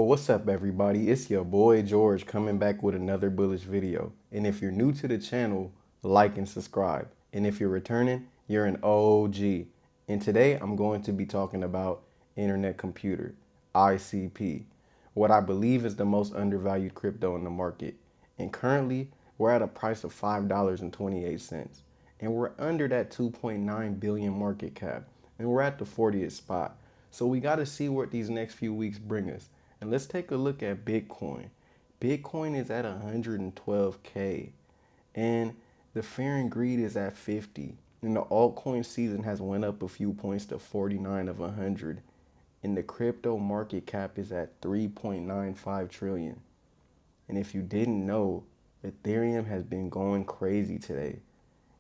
What's up everybody? It's your boy George coming back with another bullish video. And if you're new to the channel, like and subscribe. And if you're returning, you're an OG. And today I'm going to be talking about Internet Computer, ICP, what I believe is the most undervalued crypto in the market. And currently, we're at a price of $5.28. And we're under that 2.9 billion market cap. And we're at the 40th spot. So we got to see what these next few weeks bring us. And let's take a look at Bitcoin. Bitcoin is at 112K. And the fear and greed is at 50. And the altcoin season has went up a few points to 49 of 100. And the crypto market cap is at 3.95 trillion. And if you didn't know, Ethereum has been going crazy today.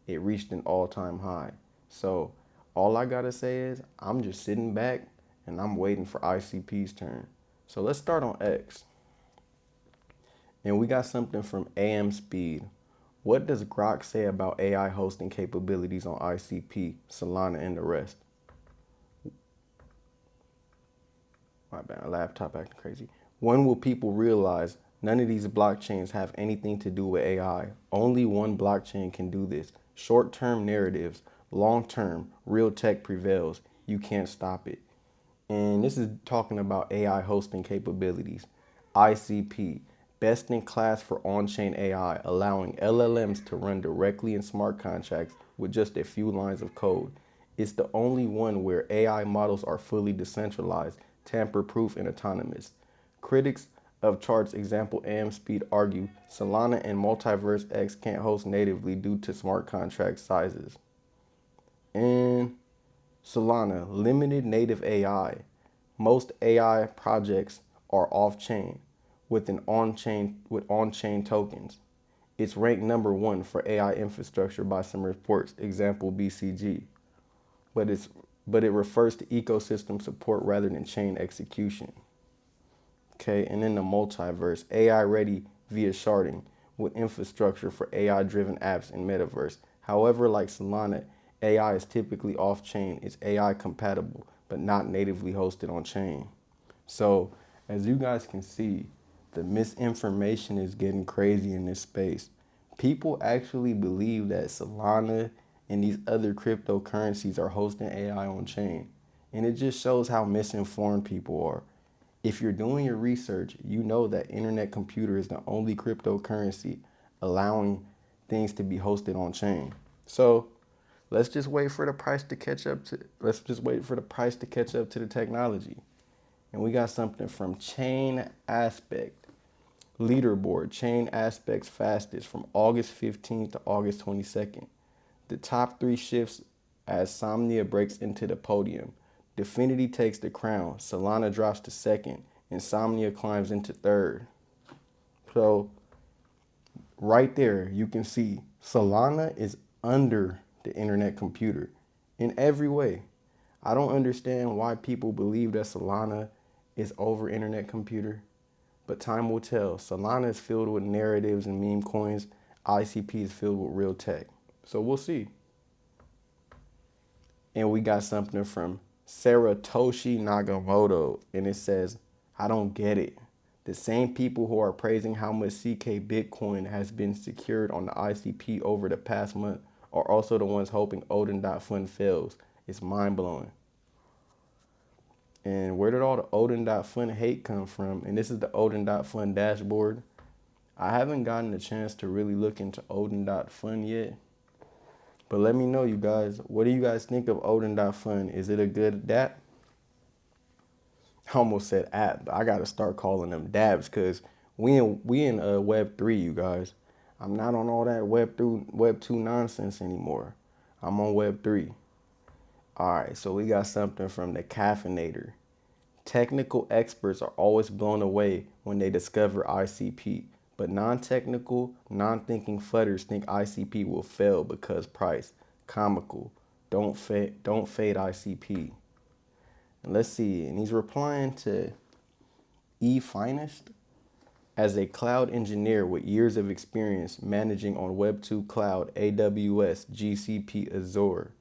It reached an all-time high. So all I gotta say is I'm just sitting back and I'm waiting for ICP's turn. So let's start on X. And we got something from AM Speed. What does Grok say about AI hosting capabilities on ICP, Solana, and the rest? My bad, laptop acting crazy. When will people realize none of these blockchains have anything to do with AI? Only one blockchain can do this. Short-term narratives, long-term, real tech prevails. You can't stop it. And this is talking about AI hosting capabilities. ICP, best in class for on-chain AI, allowing LLMs to run directly in smart contracts with just a few lines of code. It's the only one where AI models are fully decentralized, tamper-proof, and autonomous. Critics of Chart's example AM Speed argue Solana and Multiverse X can't host natively due to smart contract sizes. And Solana, limited native AI. Most AI projects are off-chain with on-chain tokens. It's ranked number 1 for AI infrastructure by some reports, example BCG. But it refers to ecosystem support rather than chain execution. Okay, and then the multiverse, AI ready via sharding with infrastructure for AI-driven apps and metaverse. However, like Solana, AI is typically off-chain. It's AI compatible, but not natively hosted on chain. So as you guys can see, the misinformation is getting crazy in this space. People actually believe that Solana and these other cryptocurrencies are hosting AI on chain. And it just shows how misinformed people are. If you're doing your research, you know that Internetcomputer is the only cryptocurrency allowing things to be hosted on chain. So let's just wait for the price to catch up to the technology. And we got something from Chain Aspect. Leaderboard, Chain Aspect's fastest from August 15th to August 22nd. The top 3 shifts as Somnia breaks into the podium. Definity takes the crown, Solana drops to 2nd, and Somnia climbs into 3rd. So right there, you can see Solana is under the Internetcomputer in every way. I don't understand why people believe that Solana is over Internetcomputer, but time will tell. Solana is filled with narratives and meme coins. ICP is filled with real tech. So we'll see. And we got something from Saratoshi Nakamoto, and it says, I don't get it. The same people who are praising how much CK Bitcoin has been secured on the ICP over the past month are also the ones hoping Odin.Fund fails. It's mind-blowing. And where did all the Odin.Fund hate come from? And this is the Odin.Fund dashboard. I haven't gotten a chance to really look into Odin.Fund yet. But let me know, you guys. What do you guys think of Odin.Fund? Is it a good dApp? I almost said app, but I got to start calling them dabs because we in Web3, you guys. I'm not on all that Web2 nonsense anymore. I'm on Web3. All right, so we got something from the Caffeinator. Technical experts are always blown away when they discover ICP, but non-technical, non-thinking fudders think ICP will fail because price. Comical. Don't fade ICP. And let's see, and he's replying to eFinest. As a cloud engineer with years of experience managing on Web2 Cloud, AWS, GCP, Azure,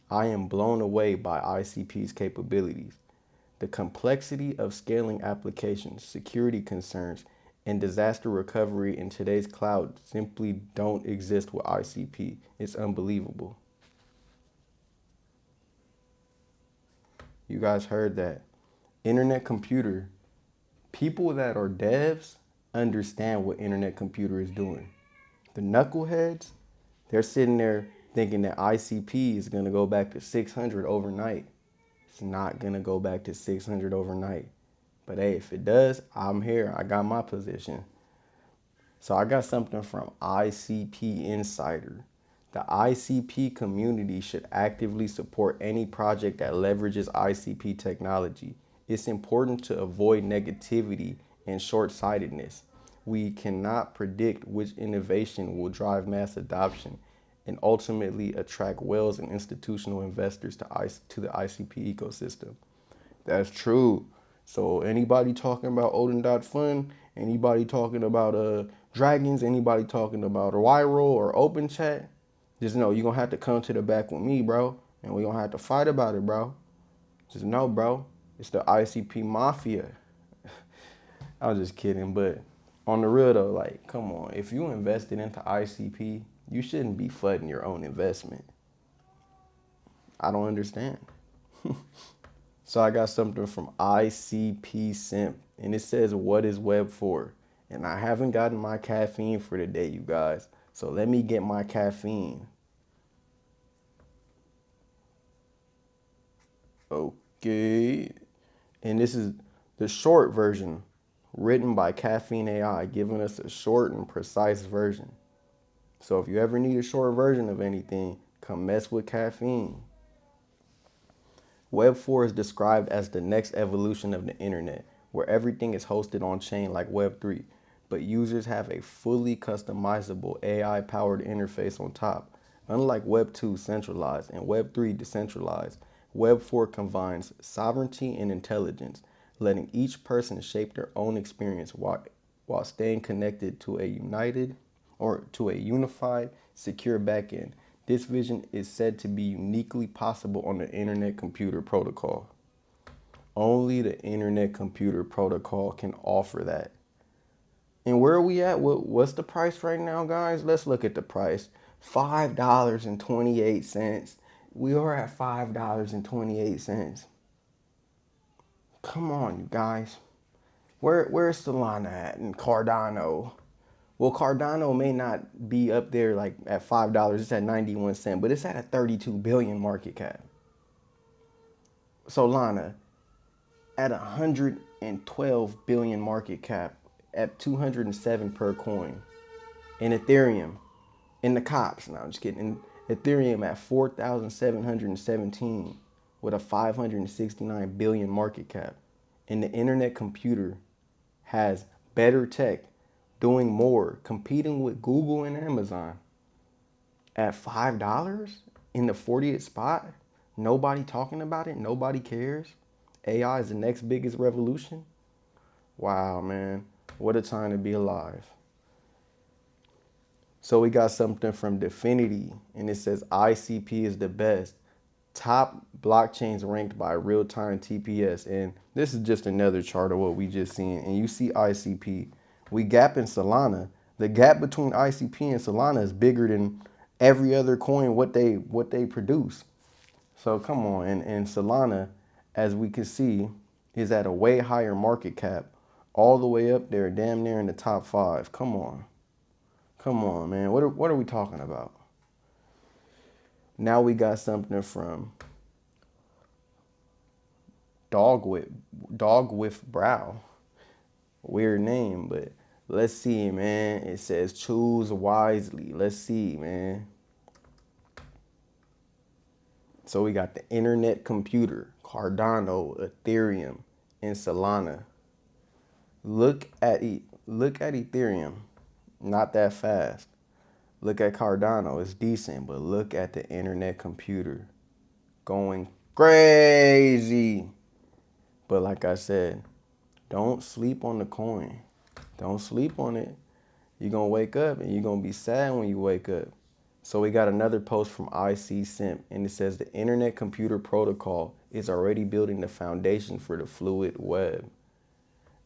I am blown away by ICP's capabilities. The complexity of scaling applications, security concerns, and disaster recovery in today's cloud simply don't exist with ICP. It's unbelievable. You guys heard that. Internet Computer, people that are devs understand what Internet Computer is doing. The knuckleheads, they're sitting there thinking that ICP is going to go back to 600 overnight. It's not going to go back to 600 overnight. But hey, if it does, I'm here. I got my position. So I got something from ICP Insider. The ICP community should actively support any project that leverages ICP technology. It's important to avoid negativity and short-sightedness. We cannot predict which innovation will drive mass adoption and ultimately attract whales and institutional investors to the ICP ecosystem. That's true. So anybody talking about Odin.fun, anybody talking about dragons, anybody talking about Wyro or Open Chat, just know you're going to have to come to the back with me, bro. And we're going to have to fight about it, bro. Just know, bro, it's the ICP mafia. I was just kidding, but on the real though, like, come on. If you invested into ICP, you shouldn't be fudding your own investment. I don't understand. So I got something from ICP Simp, and it says, what is Web 4? And I haven't gotten my caffeine for the day, you guys. So let me get my caffeine. Okay. And this is the short version, written by caffeineai, giving us a short and precise version. So if you ever need a short version of anything, come mess with caffeine. Web 4 is described as the next evolution of the internet, where everything is hosted on chain like Web 3, but users have a fully customizable AI-powered interface on top. Unlike Web 2 centralized and Web 3 decentralized, Web 4 combines sovereignty and intelligence, letting each person shape their own experience while staying connected to a unified, secure backend. This vision is said to be uniquely possible on the Internet-Computer Protocol. Only the Internet-Computer Protocol can offer that. And where are we at? What's the price right now, guys? Let's look at the price. $5.28. We are at $5.28. Come on, you guys. Where's Solana at and Cardano? Well, Cardano may not be up there like at $5. It's at 91 cents, but it's at a 32 billion market cap. Solana at 112 billion market cap at 207 per coin. And Ethereum in the cops. No, I'm just kidding. Ethereum at 4,717 with a 569 billion market cap. And the Internet Computer has better tech, doing more, competing with Google and Amazon at $5 in the 40th spot. Nobody talking about it. Nobody cares. AI is the next biggest revolution. Wow, man. What a time to be alive. So we got something from Definity, and it says ICP is the best. Top blockchains ranked by real-time TPS. And this is just another chart of what we just seen. And you see ICP. We gap in Solana. The gap between ICP and Solana is bigger than every other coin, what they produce. So come on. And Solana, as we can see, is at a way higher market cap, all the way up there, damn near in the top 5. Come on. Come on, man. What are we talking about? Now we got something from Dog with Brow. Weird name, but let's see, man. It says choose wisely. Let's see, man. So we got the Internet Computer, Cardano, Ethereum, and Solana. Look at Ethereum. Not that fast. Look at Cardano. It's decent, but look at the Internet Computer. Going crazy. But like I said, don't sleep on the coin. Don't sleep on it. You're going to wake up and you're going to be sad when you wake up. So we got another post from ICP, and it says the Internet Computer Protocol is already building the foundation for the fluid web.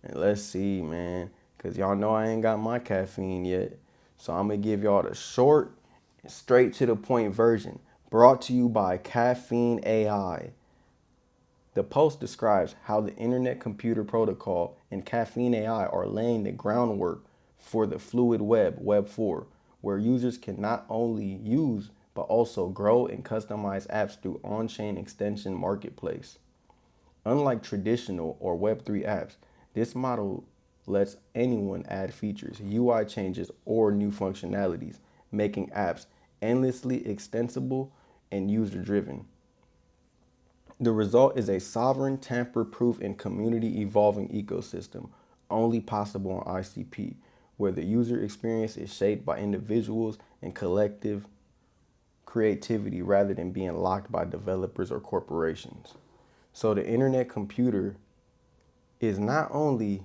And let's see, man, because y'all know I ain't got my caffeine yet. So I'm going to give y'all the short, straight to the point version, brought to you by caffeineai. The post describes how the Internet Computer Protocol and caffeineai are laying the groundwork for the fluid web, Web 4, where users can not only use but also grow and customize apps through on-chain extension marketplace. Unlike traditional or Web3 apps, this model lets anyone add features, UI changes, or new functionalities, making apps endlessly extensible and user-driven. The result is a sovereign, tamper-proof, and community-evolving ecosystem, only possible on ICP, where the user experience is shaped by individuals and collective creativity rather than being locked by developers or corporations. So the Internet Computer is not only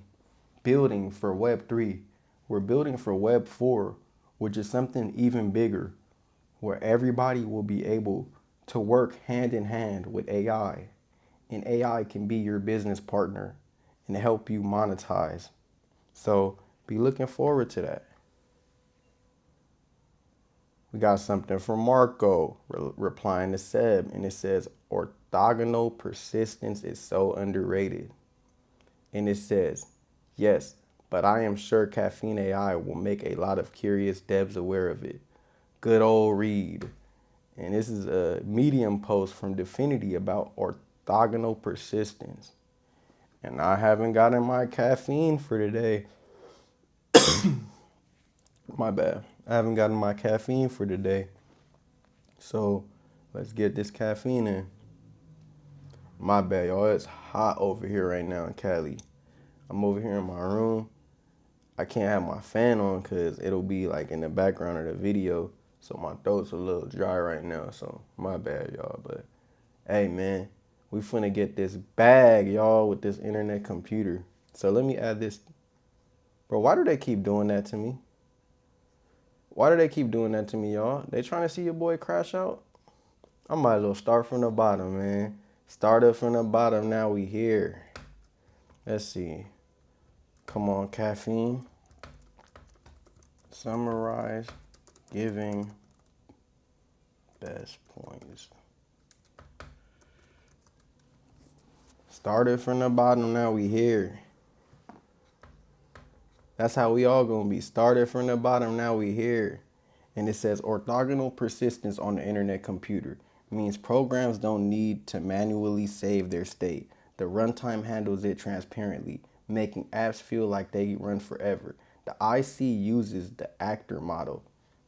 building for Web3, we're building for Web 4, which is something even bigger, where everybody will be able to work hand in hand with AI. And AI can be your business partner and help you monetize. So be looking forward to that. We got something from Marco replying to Seb, and it says, orthogonal persistence is so underrated. And it says, yes, but I am sure caffeineai will make a lot of curious devs aware of it. Good old read. And this is a Medium post from Definity about orthogonal persistence. And I haven't gotten my caffeine for today. My bad. I haven't gotten my caffeine for today. So let's get this caffeine in. My bad, y'all. It's hot over here right now in Cali. I'm over here in my room. I can't have my fan on because it'll be like in the background of the video. So my throat's a little dry right now. So my bad, y'all. But hey, man, we finna get this bag, y'all, with this Internet Computer. So let me add this. Bro, why do they keep doing that to me? Why do they keep doing that to me, y'all? They trying to see your boy crash out? I might as well start from the bottom, man. Started from the bottom, now we here. Let's see. Come on, caffeine. Summarize giving best points. Started from the bottom, now we here. That's how we all gonna be. Started from the bottom, now we here. And it says orthogonal persistence on the Internet Computer means programs don't need to manually save their state. The runtime handles it transparently, making apps feel like they run forever. The IC uses the actor model,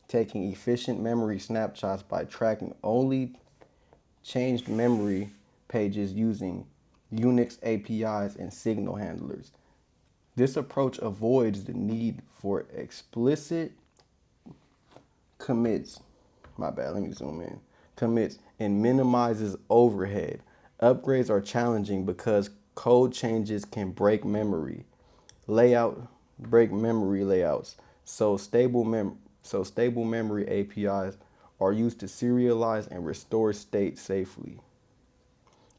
taking efficient memory snapshots by tracking only changed memory pages using Unix APIs and signal handlers. This approach avoids the need for explicit commits. My bad, let me zoom in. Commits and minimizes overhead. Upgrades are challenging because code changes can break memory layouts. So stable memory APIs are used to serialize and restore state safely.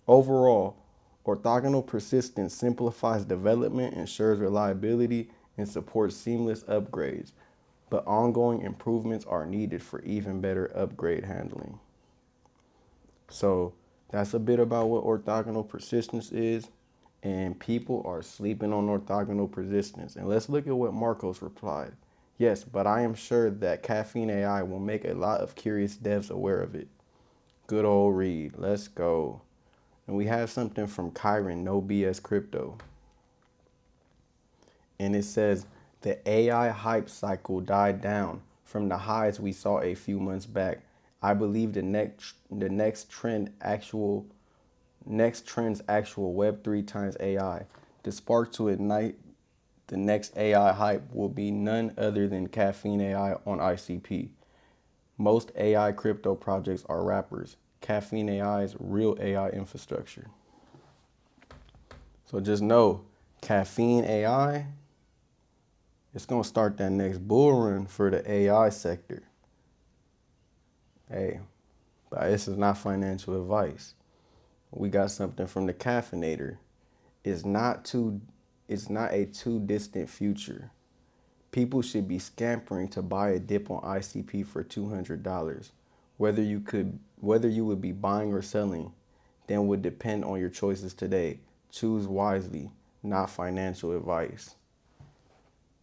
Overall, orthogonal persistence simplifies development, ensures reliability, and supports seamless upgrades, but ongoing improvements are needed for even better upgrade handling. So that's a bit about what orthogonal persistence is, and people are sleeping on orthogonal persistence. And let's look at what Marcos replied. Yes, but I am sure that caffeineai will make a lot of curious devs aware of it. Good old read. Let's go. And we have something from Kyron, No BS Crypto. And it says, the AI hype cycle died down from the highs we saw a few months back. I believe the next trend's actual Web3 times AI. The spark to ignite the next AI hype will be none other than caffeineai on ICP. Most AI crypto projects are wrappers. Caffeineai's real AI infrastructure. So just know, caffeineai, it's going to start that next bull run for the AI sector. Hey, but this is not financial advice. We got something from the caffeinator. It's not too it's not a too distant future. People should be scampering to buy a dip on ICP for $200. Whether you would be buying or selling, then would depend on your choices today. Choose wisely, not financial advice.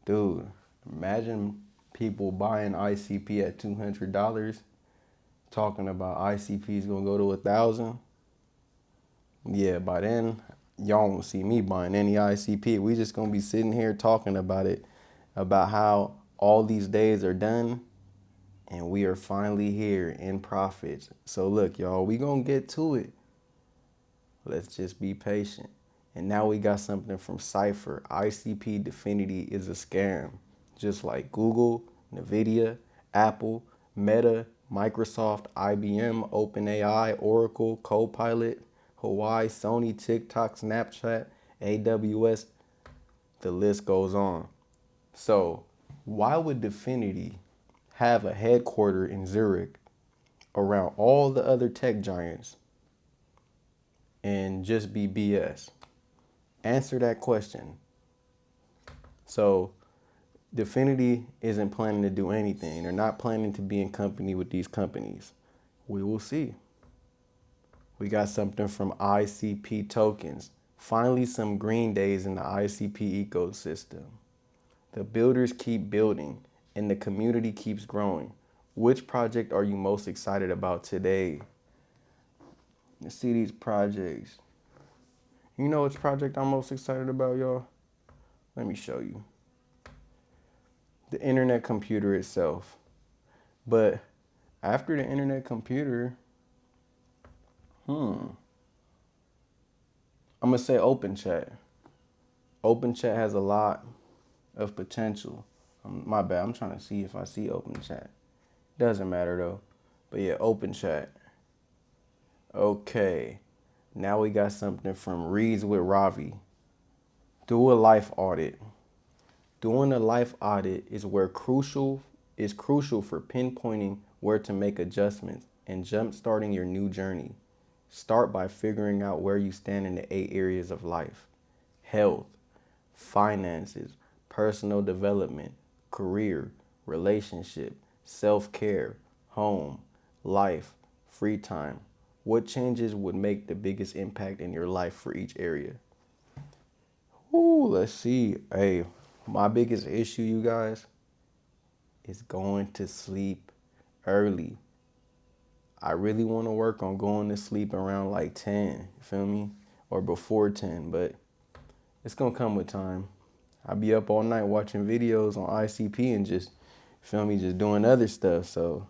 Dude, imagine people buying ICP at $200, talking about ICP is gonna go to 1,000. Yeah, by then y'all won't see me buying any ICP. We just gonna be sitting here talking about it, about how all these days are done and we are finally here in profits. So look, y'all, we gonna get to it. Let's just be patient. And now we got something from Cypher. ICP Definity is a scam. Just like Google, Nvidia, Apple, Meta, Microsoft, IBM, OpenAI, Oracle, Copilot, Hawaii, Sony, TikTok, Snapchat, AWS, the list goes on. So why would Definity have a headquarter in Zurich around all the other tech giants and just be BS? Answer that question. So Definity isn't planning to do anything. They're not planning to be in company with these companies. We will see. We got something from ICP tokens. Finally, some green days in the ICP ecosystem. The builders keep building and the community keeps growing. Which project are you most excited about today? Let's see these projects. You know which project I'm most excited about, y'all? Let me show you. The Internetcomputer itself. But after the Internetcomputer, I'm gonna say OpenChat. OpenChat has a lot of potential. My bad, I'm trying to see if I see OpenChat. Doesn't matter though. But yeah, OpenChat. Okay, now we got something from Reads with Ravi. Do a life audit. Doing a life audit is crucial for pinpointing where to make adjustments and jump-starting your new journey. Start by figuring out where you stand in the 8 areas of life: health, finances, personal development, career, relationship, self-care, home, life, free time. What changes would make the biggest impact in your life for each area? Ooh, let's see. Hey, my biggest issue, you guys, is going to sleep early. I really want to work on going to sleep around like 10, you feel me? Or before 10, but it's going to come with time. I'll be up all night watching videos on ICP and just, feel me, just doing other stuff. So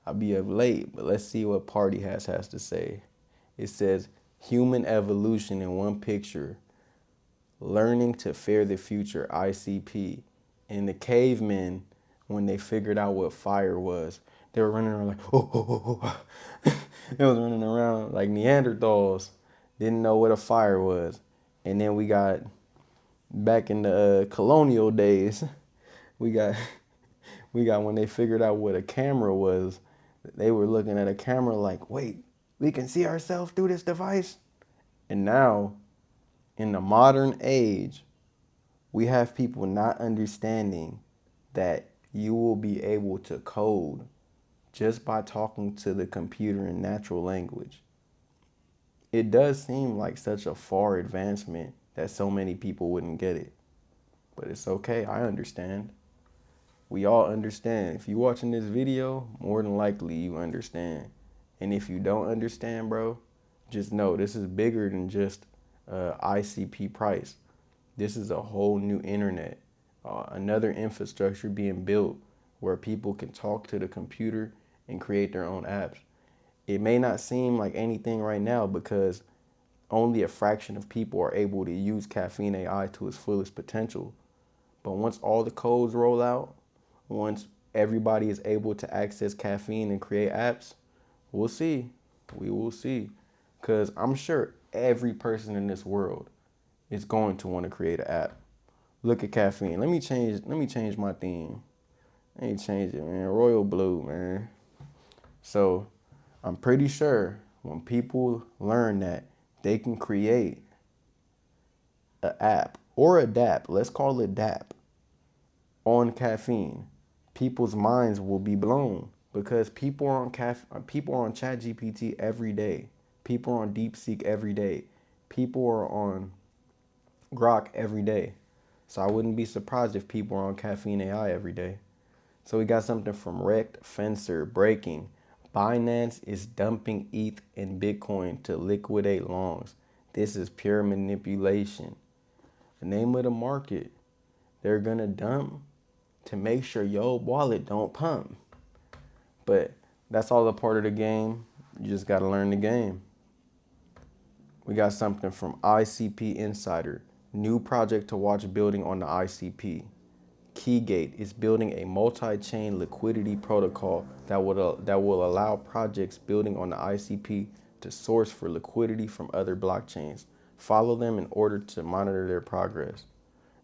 I'll be up late, but let's see what Party has to say. It says, human evolution in one picture, learning to fear the future, ICP. And the cavemen, when they figured out what fire was, they were running around like, oh, oh, oh, oh. They was running around like Neanderthals, didn't know what a fire was. And then we got, back in the colonial days, we got when they figured out what a camera was, they were looking at a camera like, wait, we can see ourselves through this device? And now, in the modern age, we have people not understanding that you will be able to code just by talking to the computer in natural language. It does seem like such a far advancement that so many people wouldn't get it. But it's okay, I understand. We all understand. If you're watching this video, more than likely you understand. And if you don't understand, bro, just know this is bigger than just ICP price. This is a whole new internet, another infrastructure being built where people can talk to the computer and create their own apps. It may not seem like anything right now because only a fraction of people are able to use caffeineai to its fullest potential. But once all the codes roll out, once everybody is able to access caffeine and create apps, we'll see. We will see. Because I'm sure every person in this world is going to want to create an app. Look at caffeine. Let me change my theme. I ain't change it, man. Royal blue, man. So I'm pretty sure when people learn that they can create an app or a DApp, let's call it DApp, on caffeine, people's minds will be blown because people are on people are on ChatGPT every day. People are on DeepSeek every day. People are on Grok every day. So I wouldn't be surprised if people are on Caffeine AI every day. So we got something from Rect, Fencer, breaking. Binance is dumping ETH and Bitcoin to liquidate longs. This is pure manipulation. The name of the market, they're gonna dump to make sure your wallet don't pump. But that's all a part of the game. You just gotta learn the game. We got something from ICP Insider. New project to watch building on the ICP. Keygate is building a multi-chain liquidity protocol that will allow projects building on the ICP to source for liquidity from other blockchains. Follow them in order to monitor their progress.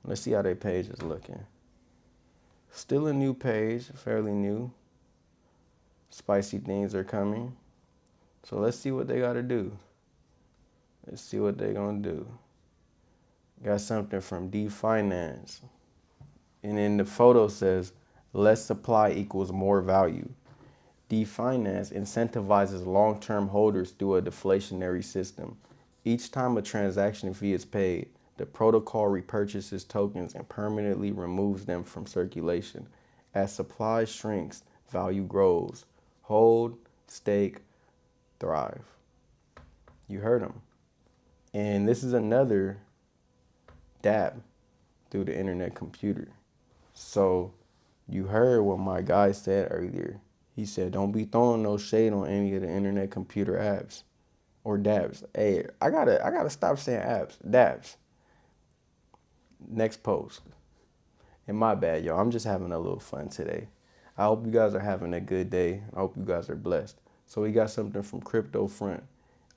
Let's see how their page is looking. Still a new page, fairly new. Spicy things are coming. So let's see what they got to do. Let's see what they're going to do. Got something from D-Finance. And then the photo says, less supply equals more value. D-Finance incentivizes long-term holders through a deflationary system. Each time a transaction fee is paid, the protocol repurchases tokens and permanently removes them from circulation. As supply shrinks, value grows. Hold, stake, thrive. You heard him. And this is another dab through the internet computer. So you heard what my guy said earlier. He said, don't be throwing no shade on any of the internet computer apps or dabs. Hey, I gotta stop saying apps, dabs. Next post. And my bad, y'all. I'm just having a little fun today. I hope you guys are having a good day. I hope you guys are blessed. So we got something from Crypto Front.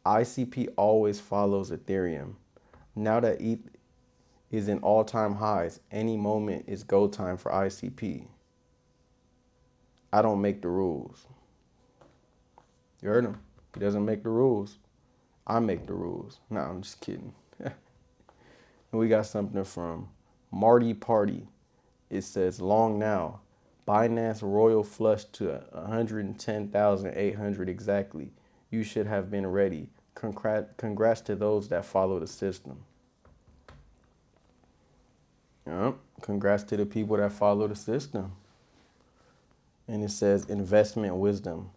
ICP always follows Ethereum. Now that ETH is in all-time highs, any moment is go time for ICP. I don't make the rules. You heard him. He doesn't make the rules. I make the rules. No, I'm just kidding. And we got something from Marty Party. It says, long now. Binance Royal flush to 110,800 exactly. You should have been ready. Congrats to those that follow the system. Yep. Congrats to the people that follow the system. And it says, investment wisdom.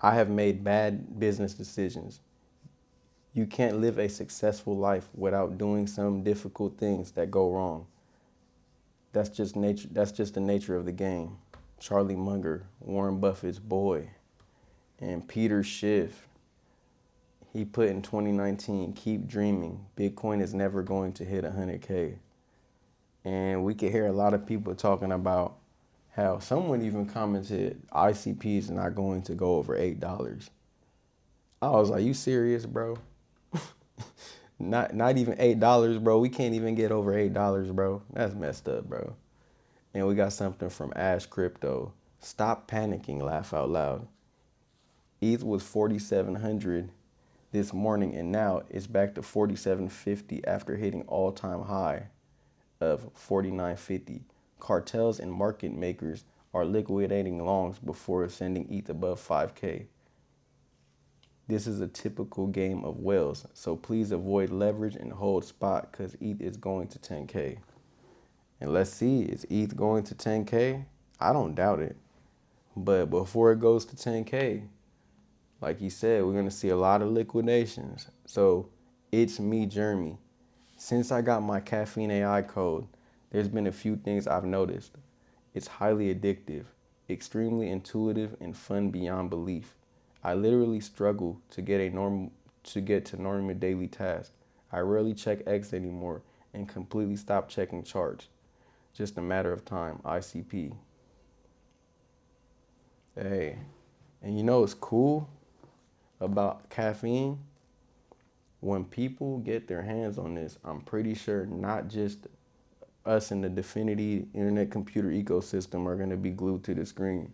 I have made bad business decisions. You can't live a successful life without doing some difficult things that go wrong. That's just nature. That's just the nature of the game. Charlie Munger, Warren Buffett's boy, and Peter Schiff. He put in 2019, keep dreaming. Bitcoin is never going to hit 100K. And we could hear a lot of people talking about how someone even commented ICP is not going to go over $8. I was like, you serious, bro? Not even $8, bro. We can't even get over $8, bro. That's messed up, bro. And we got something from Ash Crypto. Stop panicking, laugh out loud. ETH was 4,700 this morning, and now it's back to 4,750 after hitting all-time high of 4,950. Cartels and market makers are liquidating longs before sending ETH above 5K. This is a typical game of whales, so please avoid leverage and hold spot because ETH is going to 10K. And let's see, is ETH going to 10K? I don't doubt it. But before it goes to 10K, like you said, we're going to see a lot of liquidations. So it's me, Jeremy. Since I got my Caffeine AI code, there's been a few things I've noticed. It's highly addictive, extremely intuitive, and fun beyond belief. I literally struggle to get to normal daily tasks. I rarely check X anymore and completely stop checking charts. Just a matter of time. ICP. Hey, and you know what's cool about caffeine? When people get their hands on this, I'm pretty sure not just us in the Definity internet computer ecosystem are going to be glued to the screen.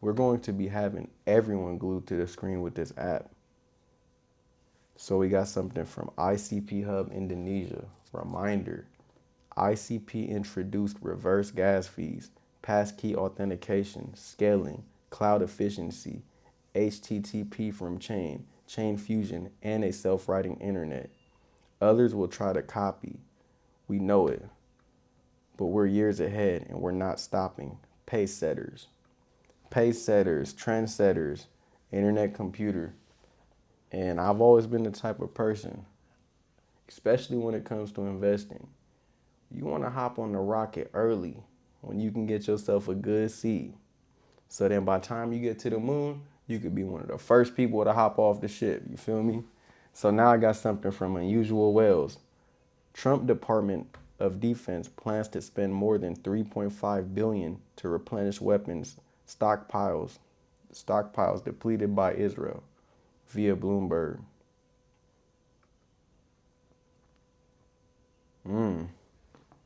we're going to be having everyone glued to the screen with this app. So we got something from ICP Hub Indonesia. Reminder, ICP introduced reverse gas fees, passkey authentication, scaling, cloud efficiency, HTTP from chain fusion, and a self-writing internet. Others will try to copy. We know it. But we're years ahead and we're not stopping. Pace setters, trendsetters, Internetcomputer. And I've always been the type of person, especially when it comes to investing, you want to hop on the rocket early when you can get yourself a good seed. So then by the time you get to the moon, you could be one of the first people to hop off the ship. You feel me? So now I got something from Unusual Whales. Trump Department of Defense plans to spend more than $3.5 billion to replenish weapons stockpiles depleted by Israel, via Bloomberg.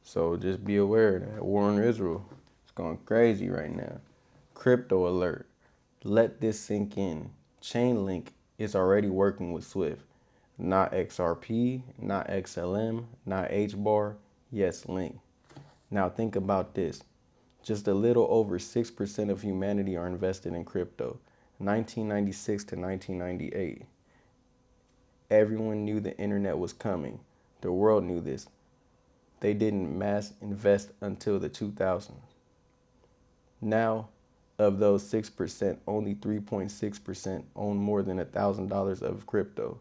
So just be aware that war in Israel is going crazy right now. Crypto alert. Let this sink in. Chainlink is already working with Swift. Not XRP, not XLM, not HBAR, yes, Link. Now think about this. Just a little over 6% of humanity are invested in crypto. 1996 to 1998. Everyone knew the internet was coming. The world knew this. They didn't mass invest until the 2000s. Now, of those 6%, only 3.6% own more than $1,000 of crypto.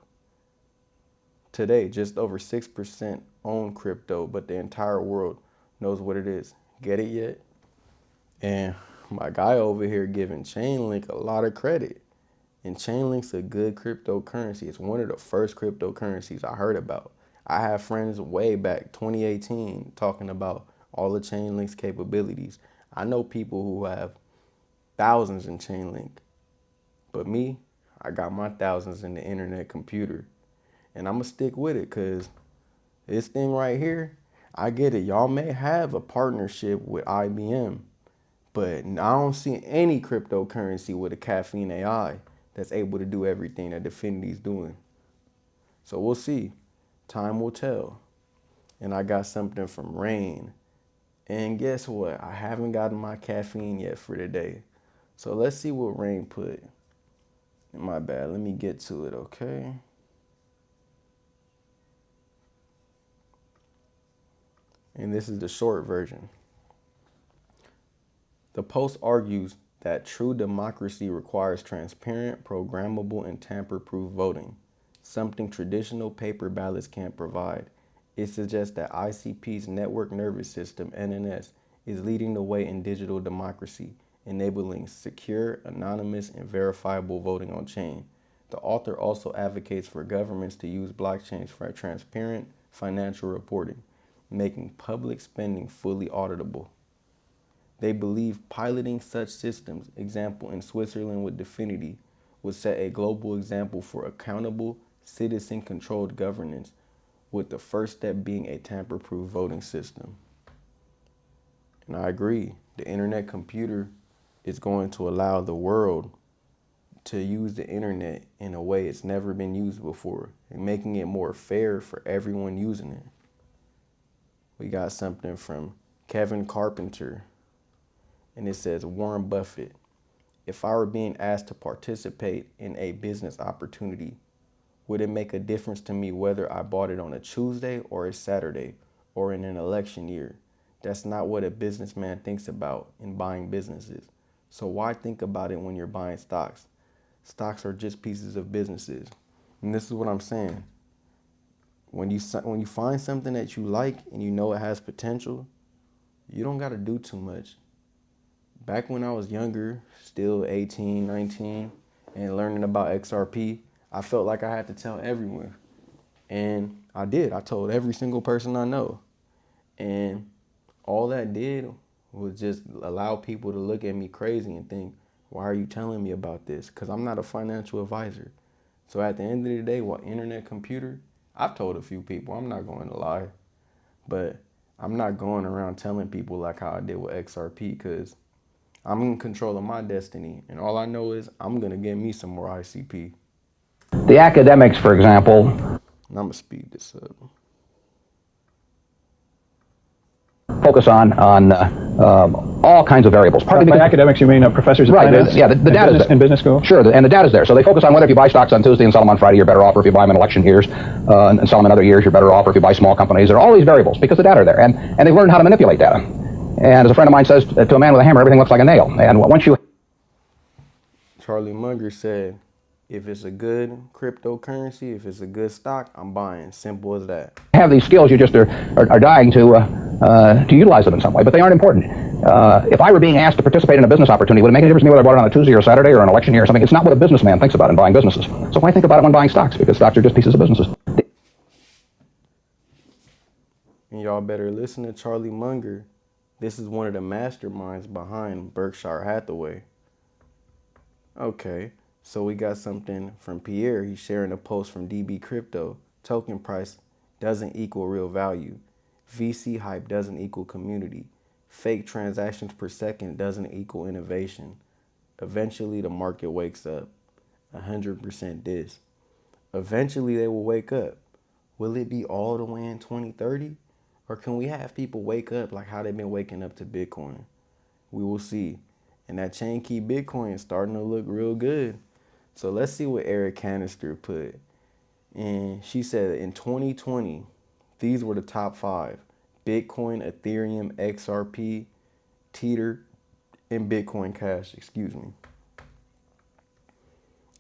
Today, just over 6% own crypto, but the entire world knows what it is. Get it yet? And my guy over here giving Chainlink a lot of credit. And Chainlink's a good cryptocurrency. It's one of the first cryptocurrencies I heard about. I have friends way back 2018 talking about all of Chainlink's capabilities. I know people who have thousands in Chainlink. But me, I got my thousands in the Internetcomputer. And I'm going to stick with it because this thing right here, I get it. Y'all may have a partnership with IBM, but I don't see any cryptocurrency with a caffeineai that's able to do everything that Definity's doing. So we'll see. Time will tell. And I got something from Rain. And guess what? I haven't gotten my caffeine yet for today. So let's see what Rain put. My bad. Let me get to it, okay? And this is the short version. The post argues that true democracy requires transparent, programmable, and tamper-proof voting, something traditional paper ballots can't provide. It suggests that ICP's network nervous system, NNS, is leading the way in digital democracy, enabling secure, anonymous, and verifiable voting on chain. The author also advocates for governments to use blockchains for transparent financial reporting, making public spending fully auditable. They believe piloting such systems, example in Switzerland with Definity, would set a global example for accountable, citizen-controlled governance, with the first step being a tamper-proof voting system. And I agree, the Internetcomputer is going to allow the world to use the internet in a way it's never been used before, and making it more fair for everyone using it. We got something from Kevin Carpenter, and it says, Warren Buffett, if I were being asked to participate in a business opportunity, would it make a difference to me whether I bought it on a Tuesday or a Saturday or in an election year? That's not what a businessman thinks about in buying businesses. So why think about it when you're buying stocks? Stocks are just pieces of businesses. And this is what I'm saying. When you find something that you like and you know it has potential, you don't got to do too much. Back when I was younger, still 18, 19, and learning about XRP, I felt like I had to tell everyone. And I did. I told every single person I know. And all that did was just allow people to look at me crazy and think, why are you telling me about this? Because I'm not a financial advisor. So at the end of the day, what Internetcomputer, I've told a few people, I'm not going to lie, but I'm not going around telling people like how I did with XRP, because I'm in control of my destiny, and all I know is I'm gonna get me some more ICP. The academics, for example, And I'm gonna speed this up. focus on all kinds of variables. Partly by academics, you mean professors at finance? Yeah, the data is in business school. Sure, and the data's there. So they focus on whether if you buy stocks on Tuesday and sell them on Friday, you're better off, or if you buy them in election years and sell them in other years, you're better off, or if you buy small companies. There are all these variables because the data are there, and they've learned how to manipulate data. And as a friend of mine says, to a man with a hammer, everything looks like a nail. And once you Charlie Munger said, if it's a good cryptocurrency, if it's a good stock, I'm buying. Simple as that. have these skills, you just are dying to utilize them in some way, but they aren't important. If I were being asked to participate in a business opportunity, would it make any difference to me whether I bought it on a Tuesday or a Saturday or an election year or something? It's not what a businessman thinks about in buying businesses. So why think about it when buying stocks? Because stocks are just pieces of businesses. And y'all better listen to Charlie Munger. This is one of the masterminds behind Berkshire Hathaway. Okay, so we got something from Pierre. He's sharing a post from DB Crypto. Token price doesn't equal real value. VC hype doesn't equal community. Fake transactions per second doesn't equal innovation. Eventually the market wakes up. 100% this. Eventually they will wake up. Will it be all the way in 2030? Or can we have people wake up like how they've been waking up to Bitcoin? We will see. And that chain key Bitcoin is starting to look real good. So let's see what Eric Canister put. And she said in 2020, these were the top 5. Bitcoin, Ethereum, XRP, Tether, and Bitcoin Cash, excuse me.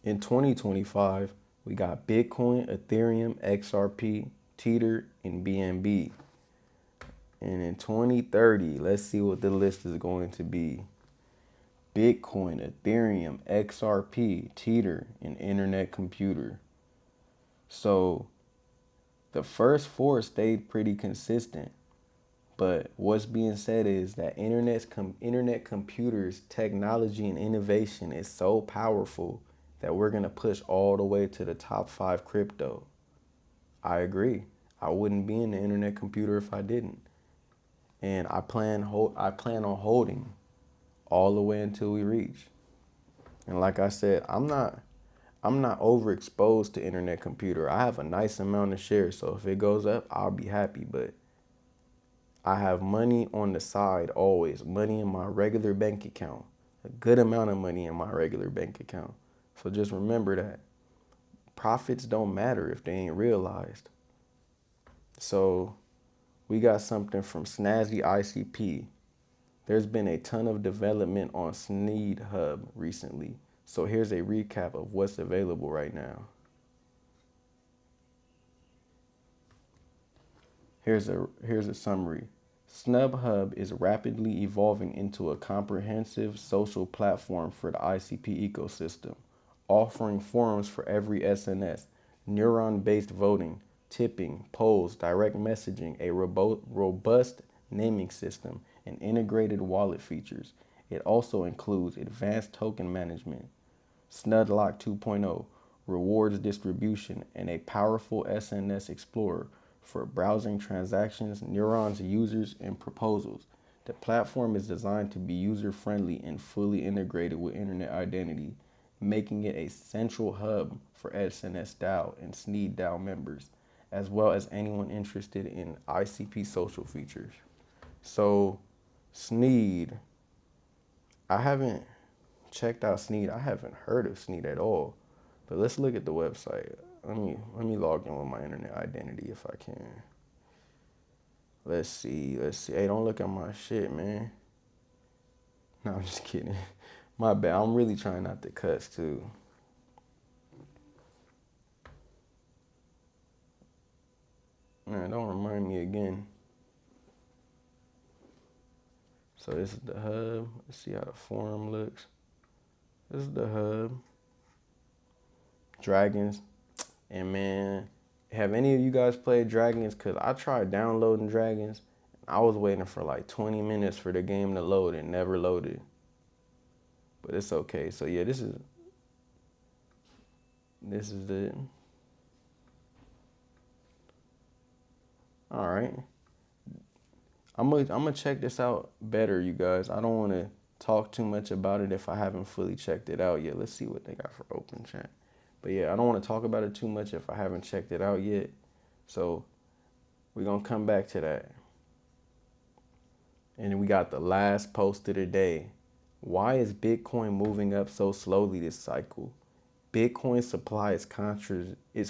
In 2025, we got Bitcoin, Ethereum, XRP, Tether, and BNB. And in 2030, let's see what the list is going to be. Bitcoin, Ethereum, XRP, Tether, and Internetcomputer. So the first 4 stayed pretty consistent. But what's being said is that internet computers, technology, and innovation is so powerful that we're going to push all the way to the top 5 crypto. I agree. I wouldn't be in the internet computer if I didn't. And I plan on holding all the way until we reach. And like I said, I'm not overexposed to internet computer. I have a nice amount of shares, so if it goes up, I'll be happy. But I have money on the side always, money in my regular bank account, a good amount of money in my regular bank account. So just remember that profits don't matter if they ain't realized. So we got something from Snazzy ICP. There's been a ton of development on Sneed Hub recently. So here's a recap of what's available right now. Here's a summary. SnubHub is rapidly evolving into a comprehensive social platform for the ICP ecosystem, offering forums for every SNS, neuron-based voting, tipping, polls, direct messaging, a robust naming system, and integrated wallet features. It also includes advanced token management, Snudlock 2.0, rewards distribution, and a powerful SNS Explorer for browsing transactions, neurons, users, and proposals. The platform is designed to be user-friendly and fully integrated with internet identity, making it a central hub for SNS DAO and Sneed DAO members, as well as anyone interested in ICP social features. So, Sneed, I haven't checked out Sneed. I haven't heard of Sneed at all. But let's look at the website. Let me log in with my internet identity if I can. Let's see. Hey, don't look at my shit, man. No, I'm just kidding. My bad. I'm really trying not to cuss too. Man, don't remind me again. So this is the hub. Let's see how the forum looks. This is the hub. Dragons. And man, have any of you guys played Dragons? Because I tried downloading Dragons. I was waiting for like 20 minutes for the game to load and never loaded. But it's okay. So yeah, this is it. All right. I'm gonna check this out better, you guys. I don't want to talk too much about it if I haven't fully checked it out yet. Let's see what they got for open chat. But yeah, I don't want to talk about it too much if I haven't checked it out yet. So we're going to come back to that. And then we got the last post of the day. Why is Bitcoin moving up so slowly this cycle? Bitcoin supply is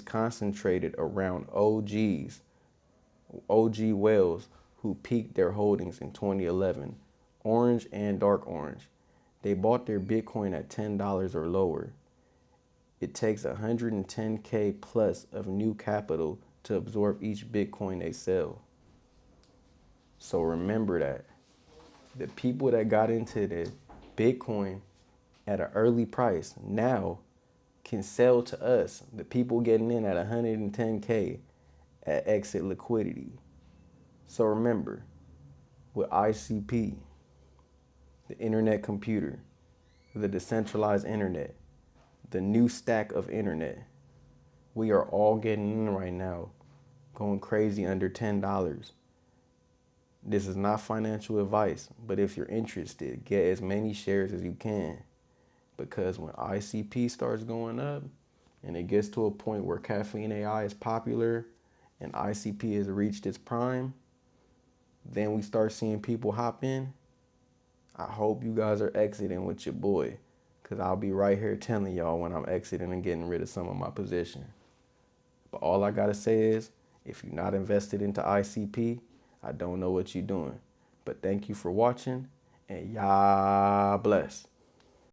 concentrated around OG whales who peaked their holdings in 2011, orange and dark orange. They bought their Bitcoin at $10 or lower. It takes 110K plus of new capital to absorb each Bitcoin they sell. So remember that. The people that got into the Bitcoin at an early price now can sell to us, the people getting in at 110K at exit liquidity. So remember, with ICP, the internet computer, the decentralized internet, the new stack of internet, we are all getting in right now, going crazy under $10. This is not financial advice, but if you're interested, get as many shares as you can. Because when ICP starts going up and it gets to a point where caffeineai is popular and ICP has reached its prime, then we start seeing people hop in. I hope you guys are exiting with your boy, because I'll be right here telling y'all when I'm exiting and getting rid of some of my position. But all I got to say is, if you're not invested into ICP, I don't know what you're doing. But thank you for watching, and y'all bless.